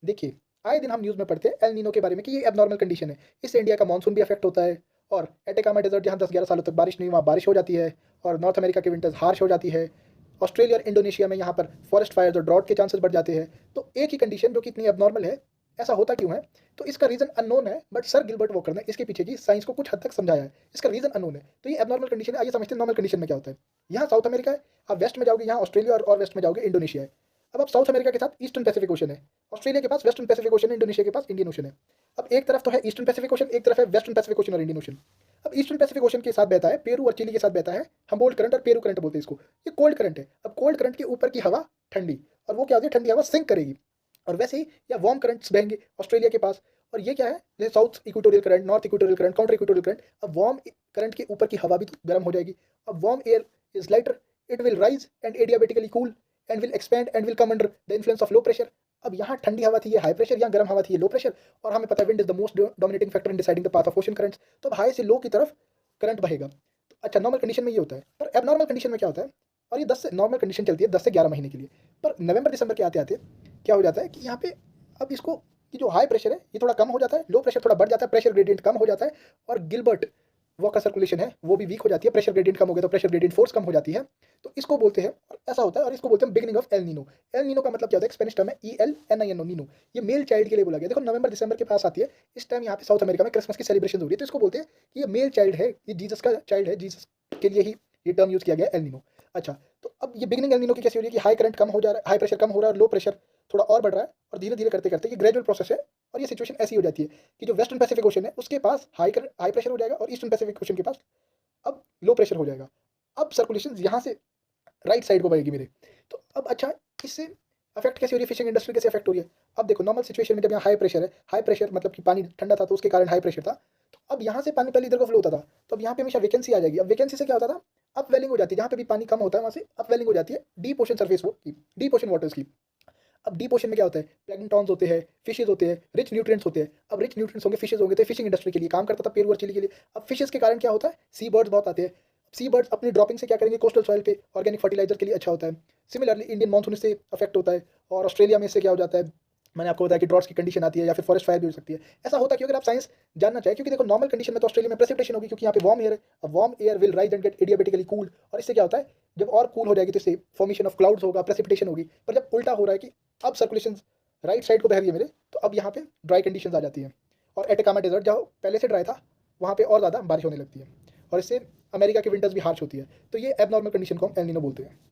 देखिए, आए दिन हम न्यूज़ में पढ़ते हैं एल नीनो के बारे में कि ये एब्नॉर्मल कंडीशन है। इससे इंडिया का मॉनसून भी अफ़ेक्ट होता है और एटाकामा डेज़र्ट जहाँ 10-11 सालों तक बारिश नहीं हुई, वहाँ बारिश हो जाती है और नॉर्थ अमेरिका के विंटर्स हार्श हो जाती है। ऑस्ट्रेलिया और इंडोनेशिया में यहाँ पर फॉरेस्ट फायर्स और ड्रॉट के चांसेस बढ़ जाते हैं। तो एक ही कंडीशन जो कि इतनी एब्नॉर्मल है, ऐसा होता क्यों है? तो इसका रीज़न अननोन है, बट सर गिलबर्ट वॉकर ने इसके पीछे की साइंस को कुछ हद तक समझाया है। इसका रीज़न अननोन है। तो ये एब्नॉर्मल कंडीशन है, आइए समझते हैं नॉर्मल कंडीशन में क्या होता है। यहाँ साउथ अमेरिका है, आप वेस्ट में जाओगे यहाँ ऑस्ट्रेलिया और वेस्ट में जाओगे इंडोनेशिया है। अब आप साउथ अमेरिका के साथ ईस्टर्न पैसिफिक ओशन है। ऑस्ट्रेलिया के पास वेस्टर्न पैसिफिक ओशन है, इंडोनेशिया के पास इंडियन ओशन है। अब एक तरफ तो है ईस्टर्न पैसिफिक ओशन, एक तरफ है वेस्टर्न पैसिफिक ओशन और इंडियन ओशन। अब ईस्टर्न पैसिफिक ओशन के साथ बहता है पेरू और चिली के साथ बहता है हम्बोल्ट करंट और पेरू करंट बोलते हैं इसको। ये कोल्ड करंट है। अब कोल्ड करंट के ऊपर की हवा ठंडी, और वो क्या होती है, ठंडी हवा सिंक करेगी और वैसे ही या वार्म करंट्स बहेंगे ऑस्ट्रेलिया के पास। और ये क्या है, जैसे south equatorial current, north equatorial current, counter equatorial current. अब वार्म करंट के ऊपर की हवा भी तो गर्म हो जाएगी। अब warm air is lighter, it will rise and adiabatically cool and will expand and will come under the influence of low pressure. अब यहाँ ठंडी हवा थी, ये हाई प्रेशर, यहाँ गर्म हवा थी, ये लो प्रेशर। और हमें पता है wind is the most dominating factor in deciding the path of ocean currents. तो अब हाई से लो की तरफ करंट बहेगा। तो अच्छा, नॉर्मल कंडीशन में ये होता है, पर एबनॉर्मल कंडीशन में क्या होता है? और ये 10 से नॉर्मल कंडीशन चलती है 10 से 11 महीने के लिए। पर नवंबर दिसंबर के आते आते क्या हो जाता है कि यहाँ पे अब इसको, ये जो हाई प्रेशर है ये थोड़ा कम हो जाता है, लो प्रेशर थोड़ा बढ़ जाता है, प्रेशर ग्रेडियंट कम हो जाता है और गिलबर्ट वॉकर सर्कुलेशन है वो भी वीक हो जाती है। प्रेशर ग्रेडियंट कम हो गया तो प्रेशर ग्रेडियंट फोर्स कम हो जाती है। तो इसको बोलते हैं, और ऐसा होता है, और इसको बोलते हैं beginning of El Nino. El Nino का मतलब क्या होता है? स्पेनिश टर्म है ELNINO, नीनो। ये मेल चाइल्ड के लिए बोला गया। देखो नवंबर दिसंबर के पास आती है, इस टाइम यहाँ पे साउथ अमेरिका में क्रिसमस की सेलिब्रेशन हो रही है, तो इसको बोलते हैं कि ये मेल चाइल्ड है, ये जीसस का चाइल्ड है, जीसस के लिए ही ये टर्म यूज किया गया एल नीनो। अच्छा, तो अब ये बिगिनिंग एल नीनो की कैसे हो रही है कि हाई करंट कम हो जा रहा है, हाई प्रेशर कम हो रहा है, लो प्रेशर थोड़ा और बढ़ रहा है, और धीरे धीरे करते करते ये ग्रेजुअल प्रोसेस है। और ये सिचुएशन ऐसी हो जाती है कि जो वेस्टर्न पैसिफिक ओशन है उसके पास हाई प्रेशर हो जाएगा और ईस्टर्न पैसिफिक ओशन के पास अब लो प्रेशर हो जाएगा। अब सर्कुलेशन यहाँ से राइट साइड को बहेगी मेरे। तो अब अच्छा, इससे अफेक्ट कैसे हो रही है, फिशिंग इंडस्ट्री कैसे अफेक्ट हो रही है? अब देखो नॉर्मल सिचुएशन में जब यहाँ हाई प्रेशर है, हाई प्रेशर मतलब कि पानी ठंडा था तो उसके कारण हाई प्रेशर था। तो अब यहाँ से पानी पहले इधर को फ्लो होता था, तो अब यहाँ पे हमेशा वैकेंसी आ जाएगी। अब वैकेंसी से क्या होता था, अपवेलिंग हो जाती है। जहाँ पे भी पानी कम होता है वहाँ से अपवेलिंग हो जाती है डीप ओशन सर्फेस की, डीप ओशन वाटर्स की। अब डीप ओशन में क्या होता है, प्लैंकटन्स होते हैं, फिशेज होते हैं, रिच न्यूट्रिएंट्स होते हैं। अब रिच न्यूट्रिएंट्स होंगे, फिशेज होंगे, तो फिशिंग इंडस्ट्री के लिए काम करता था, पेरू और चिली के लिए। अब फिशेज के कारण क्या होता है, सी बर्ड्स बहुत आते हैं। सी बर्ड्स अपनी ड्रॉपिंग से क्या करेंगे, कोस्टल सॉइल पे ऑर्गेनिक फर्टिलाइजर के लिए अच्छा होता है। सिमिलरली इंडियन मानसून इससे अफेक्ट होता है, और ऑस्ट्रेलिया में इससे क्या हो जाता है, मैंने आपको बताया कि ड्रॉट्स की कंडीशन आती है या फिर फॉरेस्ट फायर भी हो सकती है। ऐसा होता क्यों, अगर आप साइंस जानना चाहें, क्योंकि देखो नॉर्मल कंडीशन में तो ऑस्ट्रेलिया में प्रेसिपिटेशन होगी क्योंकि यहाँ पे वार्म एयर है। अब warm air will rise and get adiabatically cool, और इससे क्या होता है, जब और कूल हो जाएगी तो इससे फॉर्मेशन ऑफ क्लाउड्स होगा, प्रेसिपिटेशन होगी। पर जब उल्टा हो रहा है कि अब सर्कुलेशन राइट साइड को बह रही है मेरे, तो अब यहाँ पे ड्राई कंडीशंस आ जाती हैं। और एटाकामा डेजर्ट जहाँ पहले से ड्राई था, वहाँ पे और ज़्यादा बारिश होने लगती है, और इससे अमेरिका की विंटर्स भी हार्श होती है। तो ये एबनॉर्मल कंडीशन को हम एल नीनो बोलते हैं।